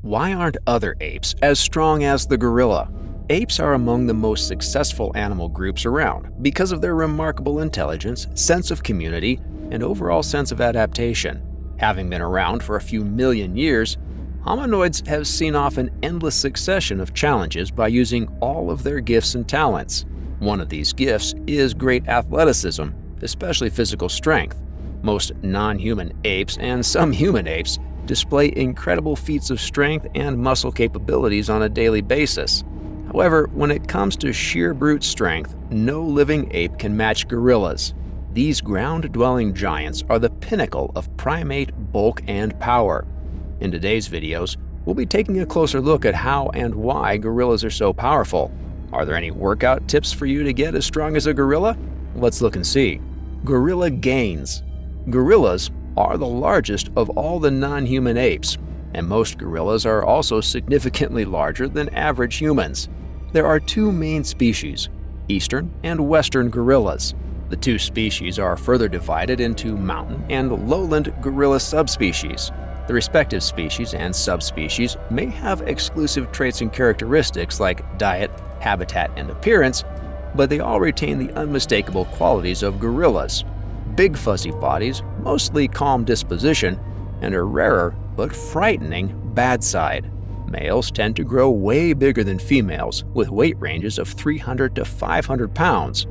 Why aren't other apes as strong as the gorilla? Apes are among the most successful animal groups around because of their remarkable intelligence, sense of community, and overall sense of adaptation. Having been around for a few million years, hominoids have seen off an endless succession of challenges by using all of their gifts and talents. One of these gifts is great athleticism, especially physical strength. Most non-human apes and some human apes display incredible feats of strength and muscle capabilities on a daily basis. However, when it comes to sheer brute strength, no living ape can match gorillas. These ground-dwelling giants are the pinnacle of primate bulk and power. In today's videos, we'll be taking a closer look at how and why gorillas are so powerful. Are there any workout tips for you to get as strong as a gorilla? Let's look and see. Gorilla gains. Gorillas are the largest of all the non-human apes, and most gorillas are also significantly larger than average humans. There are two main species, eastern and western gorillas. The two species are further divided into mountain and lowland gorilla subspecies. The respective species and subspecies may have exclusive traits and characteristics like diet, habitat, and appearance, but they all retain the unmistakable qualities of gorillas. Big fuzzy bodies, mostly calm disposition, and a rarer but frightening bad side. Males tend to grow way bigger than females, with weight ranges of 300 to 500 pounds.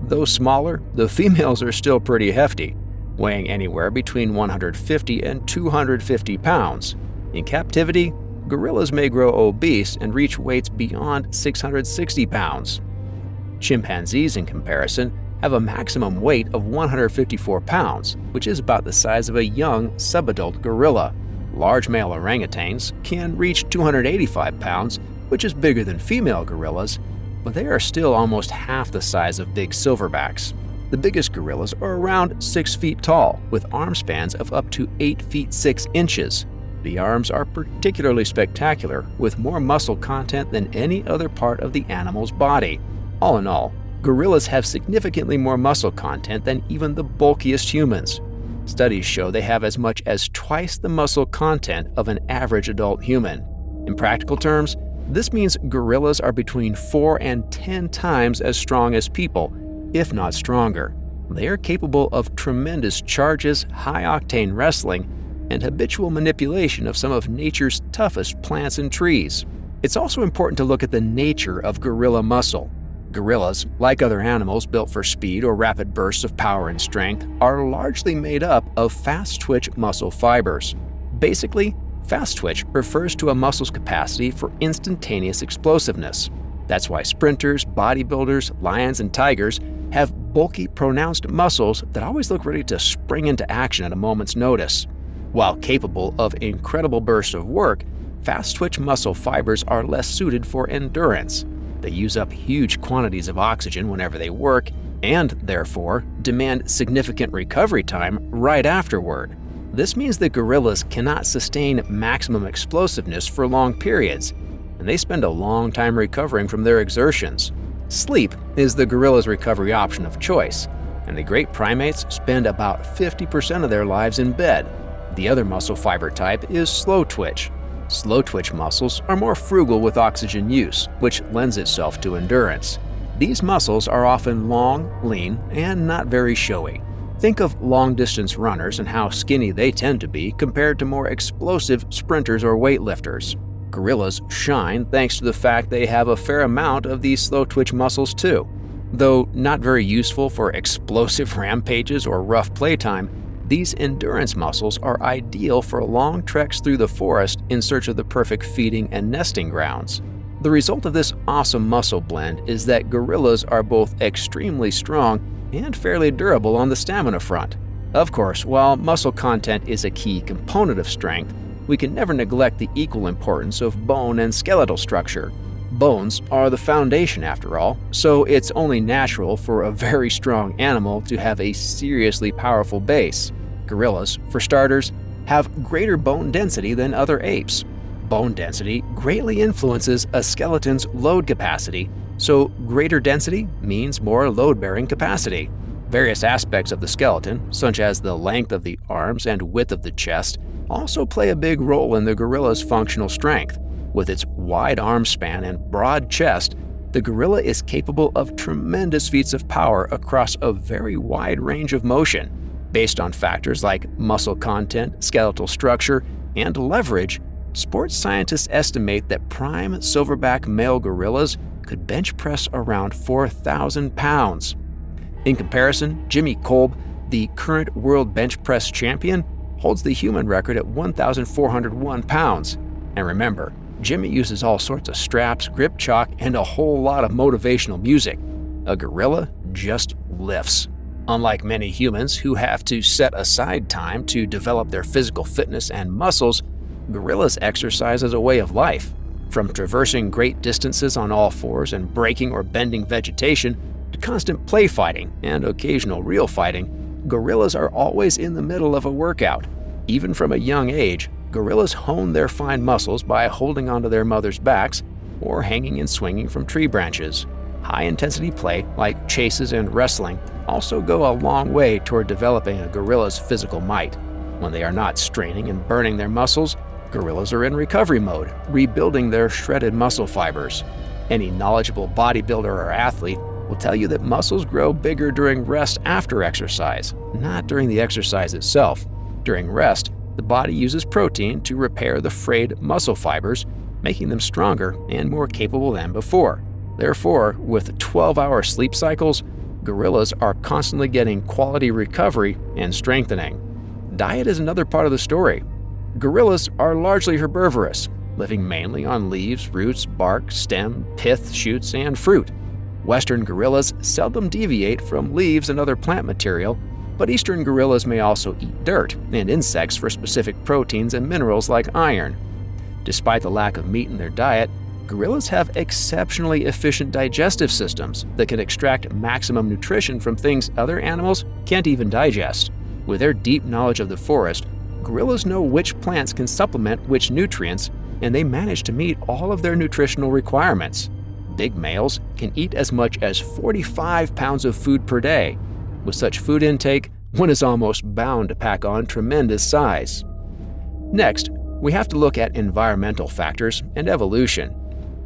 Though smaller, the females are still pretty hefty, weighing anywhere between 150 and 250 pounds. In captivity, gorillas may grow obese and reach weights beyond 660 pounds. Chimpanzees, in comparison, have a maximum weight of 154 pounds, which is about the size of a young subadult gorilla. Large male orangutans can reach 285 pounds, which is bigger than female gorillas, but they are still almost half the size of big silverbacks. The biggest gorillas are around 6 feet tall, with arm spans of up to 8 feet 6 inches. The arms are particularly spectacular, with more muscle content than any other part of the animal's body. All in all, gorillas have significantly more muscle content than even the bulkiest humans. Studies show they have as much as twice the muscle content of an average adult human. In practical terms, this means gorillas are between 4 and 10 times as strong as people, if not stronger. They are capable of tremendous charges, high-octane wrestling, and habitual manipulation of some of nature's toughest plants and trees. It's also important to look at the nature of gorilla muscle. Gorillas, like other animals built for speed or rapid bursts of power and strength, are largely made up of fast-twitch muscle fibers. Basically, fast-twitch refers to a muscle's capacity for instantaneous explosiveness. That's why sprinters, bodybuilders, lions, and tigers have bulky, pronounced muscles that always look ready to spring into action at a moment's notice. While capable of incredible bursts of work, fast-twitch muscle fibers are less suited for endurance. They use up huge quantities of oxygen whenever they work, and therefore demand significant recovery time right afterward. This means that gorillas cannot sustain maximum explosiveness for long periods, and they spend a long time recovering from their exertions. Sleep is the gorilla's recovery option of choice, and the great primates spend about 50% of their lives in bed. The other muscle fiber type is slow twitch. Slow twitch muscles are more frugal with oxygen use, which lends itself to endurance. These muscles are often long, lean, and not very showy. Think of long-distance runners and how skinny they tend to be compared to more explosive sprinters or weightlifters. Gorillas shine thanks to the fact they have a fair amount of these slow-twitch muscles too. Though not very useful for explosive rampages or rough playtime, these endurance muscles are ideal for long treks through the forest in search of the perfect feeding and nesting grounds. The result of this awesome muscle blend is that gorillas are both extremely strong and fairly durable on the stamina front. Of course, while muscle content is a key component of strength, we can never neglect the equal importance of bone and skeletal structure. Bones are the foundation after all, so it's only natural for a very strong animal to have a seriously powerful base. Gorillas, for starters, have greater bone density than other apes. Bone density greatly influences a skeleton's load capacity, so greater density means more load-bearing capacity. Various aspects of the skeleton, such as the length of the arms and width of the chest, also play a big role in the gorilla's functional strength. With its wide arm span and broad chest, the gorilla is capable of tremendous feats of power across a very wide range of motion. Based on factors like muscle content, skeletal structure, and leverage, sports scientists estimate that prime silverback male gorillas could bench press around 4,000 pounds. In comparison, Jimmy Kolb, the current world bench press champion, holds the human record at 1,401 pounds. And remember, Jimmy uses all sorts of straps, grip chalk, and a whole lot of motivational music. A gorilla just lifts. Unlike many humans who have to set aside time to develop their physical fitness and muscles, gorillas exercise as a way of life. From traversing great distances on all fours and breaking or bending vegetation, to constant play fighting and occasional real fighting, gorillas are always in the middle of a workout. Even from a young age, gorillas hone their fine muscles by holding onto their mothers' backs or hanging and swinging from tree branches. High-intensity play, like chases and wrestling, also go a long way toward developing a gorilla's physical might. When they are not straining and burning their muscles, gorillas are in recovery mode, rebuilding their shredded muscle fibers. Any knowledgeable bodybuilder or athlete will tell you that muscles grow bigger during rest after exercise, not during the exercise itself. During rest, the body uses protein to repair the frayed muscle fibers, making them stronger and more capable than before. Therefore, with 12-hour sleep cycles, gorillas are constantly getting quality recovery and strengthening. Diet is another part of the story. Gorillas are largely herbivorous, living mainly on leaves, roots, bark, stem, pith, shoots, and fruit. Western gorillas seldom deviate from leaves and other plant material, but eastern gorillas may also eat dirt and insects for specific proteins and minerals like iron. Despite the lack of meat in their diet, gorillas have exceptionally efficient digestive systems that can extract maximum nutrition from things other animals can't even digest. With their deep knowledge of the forest, gorillas know which plants can supplement which nutrients, and they manage to meet all of their nutritional requirements. Big males can eat as much as 45 pounds of food per day. With such food intake, one is almost bound to pack on tremendous size. Next, we have to look at environmental factors and evolution.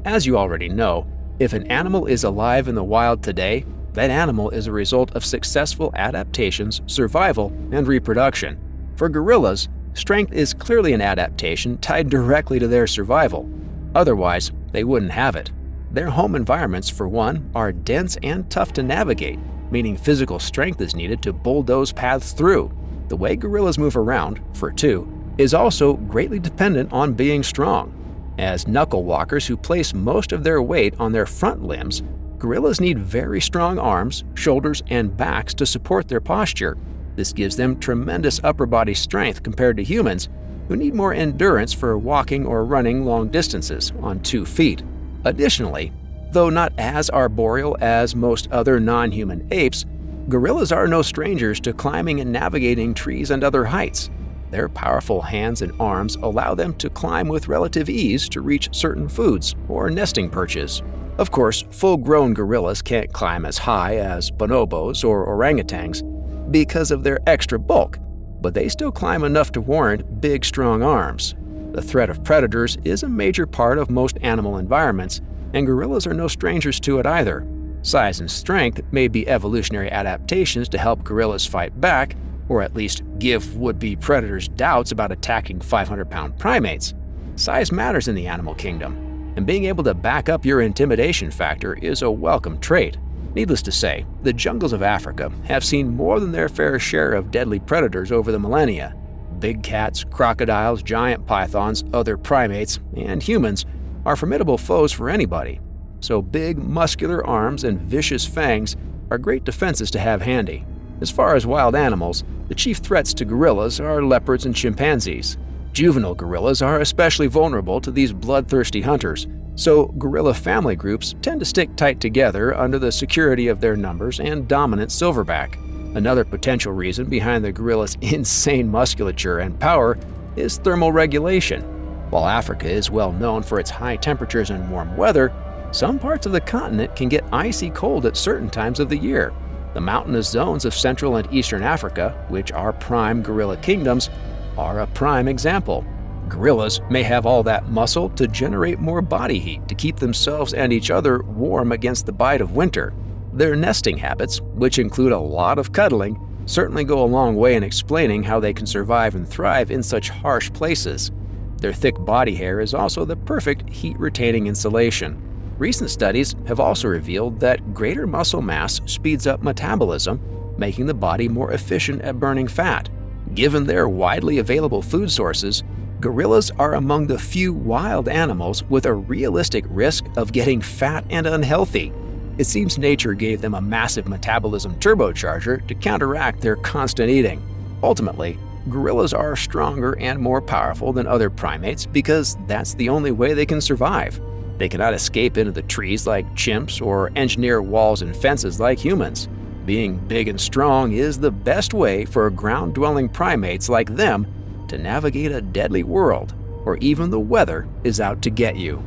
As you already know, if an animal is alive in the wild today, that animal is a result of successful adaptations, survival, and reproduction. For gorillas, strength is clearly an adaptation tied directly to their survival. Otherwise, they wouldn't have it. Their home environments, for one, are dense and tough to navigate, meaning physical strength is needed to bulldoze paths through. The way gorillas move around, for two, is also greatly dependent on being strong. As knuckle walkers who place most of their weight on their front limbs, gorillas need very strong arms, shoulders, and backs to support their posture. This gives them tremendous upper body strength compared to humans, who need more endurance for walking or running long distances on 2 feet. Additionally, though not as arboreal as most other non-human apes, gorillas are no strangers to climbing and navigating trees and other heights. Their powerful hands and arms allow them to climb with relative ease to reach certain foods or nesting perches. Of course, full-grown gorillas can't climb as high as bonobos or orangutans because of their extra bulk, but they still climb enough to warrant big, strong arms. The threat of predators is a major part of most animal environments, and gorillas are no strangers to it either. Size and strength may be evolutionary adaptations to help gorillas fight back, or at least give would-be predators doubts about attacking 500-pound primates. Size matters in the animal kingdom, and being able to back up your intimidation factor is a welcome trait. Needless to say, the jungles of Africa have seen more than their fair share of deadly predators over the millennia. Big cats, crocodiles, giant pythons, other primates, and humans are formidable foes for anybody. So big, muscular arms and vicious fangs are great defenses to have handy. As far as wild animals, the chief threats to gorillas are leopards and chimpanzees. Juvenile gorillas are especially vulnerable to these bloodthirsty hunters, so gorilla family groups tend to stick tight together under the security of their numbers and dominant silverback. Another potential reason behind the gorilla's insane musculature and power is thermal regulation. While Africa is well known for its high temperatures and warm weather, some parts of the continent can get icy cold at certain times of the year. The mountainous zones of Central and Eastern Africa, which are prime gorilla kingdoms, are a prime example. Gorillas may have all that muscle to generate more body heat to keep themselves and each other warm against the bite of winter. Their nesting habits, which include a lot of cuddling, certainly go a long way in explaining how they can survive and thrive in such harsh places. Their thick body hair is also the perfect heat-retaining insulation. Recent studies have also revealed that greater muscle mass speeds up metabolism, making the body more efficient at burning fat. Given their widely available food sources, gorillas are among the few wild animals with a realistic risk of getting fat and unhealthy. It seems nature gave them a massive metabolism turbocharger to counteract their constant eating. Ultimately, gorillas are stronger and more powerful than other primates because that's the only way they can survive. They cannot escape into the trees like chimps or engineer walls and fences like humans. Being big and strong is the best way for ground-dwelling primates like them to navigate a deadly world where even the weather is out to get you.